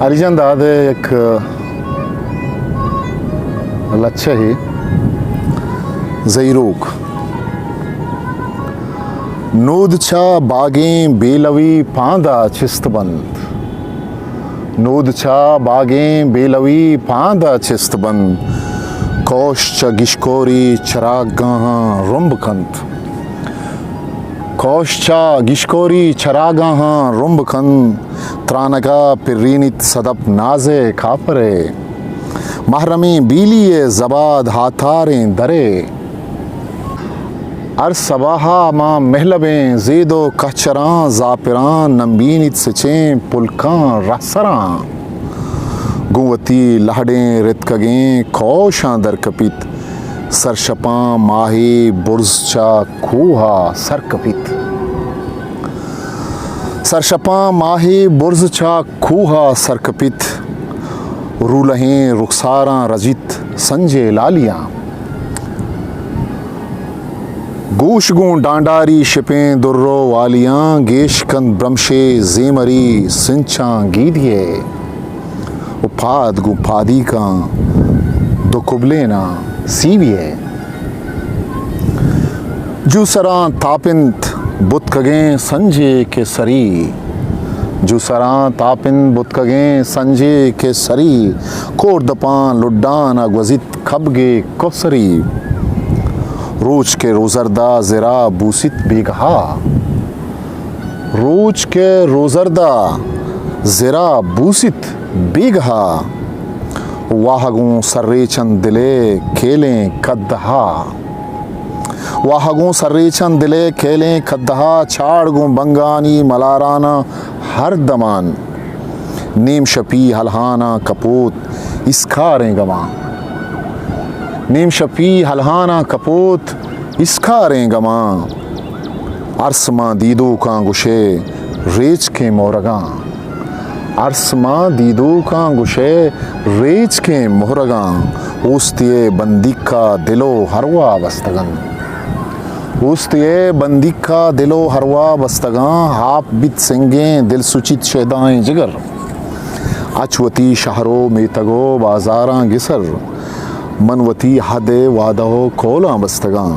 अलीचंद आदे एक लच्छे ही ज़ईरूक नूदछा बागें बेलवी पांदा चिस्तबंद नूदछा बागें बेलवी पांदा चिस्तबंद कौश गिशकोरी चरागाहा रुंबकंत कौशा गिशकोरी चरागाहा रुंबकंत त्रानका पिरीनित सदप नाजे खापरे महरमी बीलिए जबाद हाथारें दरे अर सबाहा माँ महलबें जेदो कचरां जापिरां नंबीनित सचें पुलकां रसरां गुवती लहडें रितकगें खौशां दरकपित सरशपां माही बुर्जचा खूहा सरकपित सरशपां माही बुर्जचा खूहा सरकपित रूलहें रुखसारां रजित संजे लालियां गूशगूं डांडारी शिपें दुर्रो वालियां गेशकंद ब्रमशे जेमरी सिंचां गीदिए उपाद गुफादी का दुकुबलेना सीविए जूसरां तापिंत बुतकगें संजे के सरी जूसरां तापिंत बुतकगें संजे के सरी कोर्दपां लुड्डान अगवजित खबगे कोसरी रोज के रोजरदा ज़रा बूसित बेगहा रोज के रोजरदा ज़रा बूसित बेगहा वाहगों सर्रेचंद दिले खेलें कद्दहा वाहगों सर्रेचंद दिले खेलें कद्दहा छाड़गों बंगानी मलाराना हर दमान नीम शपी हलहाना कपूत इसखारें गवां नीम शपी हलहाना कपूत इसखारें गवां अरसमा दीदो का गुशे रेच के मोरगां अरसमा दीदो का गुशे रेच के मोहरगां उस्तिये बंदिका दिलो हरवा बस्तगन उस्तिये बंदिका दिलो हरवा बस्तगां हाप बित सिंगें दिल सुचित शेदाएं जिगर अचवती शहरों में तगो बाजारां गिसर मनवती हदे वादहो कोला बस्तगां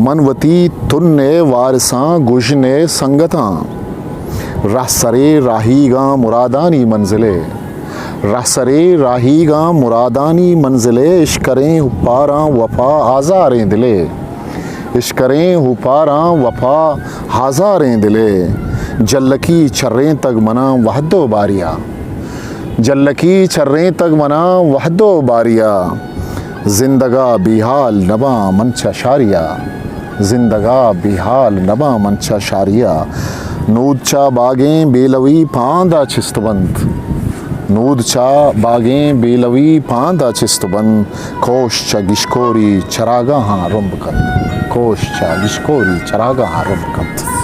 मनवती तुन्ने वारसां गुजने संगतां रहसरे राहीगा मुरादानी मंजिले रहसरे राहीगा मुरादानी मंजिले इश्करें हुपारां वफा हाजारें दिले इश्करें हुपारां वफा हाजारें दिले जल्लकी छर्रें तक मना वहदो बारिया जल्लकी छर्रें तक मना वहदो बारिया जिंदगा बिहाल नबा मंचा शारिया जिंदगा बिहाल नबा मंचा शारिया नूदचा बागें बेलवी पांदा चिस्तबंद नूदचा बागें बेलवी पांदा चिस्तबंद कोशचा गिशकोरी चरागाहां रुंबकंत कोशचा गिशकोरी चरागाहां रुंबकंत।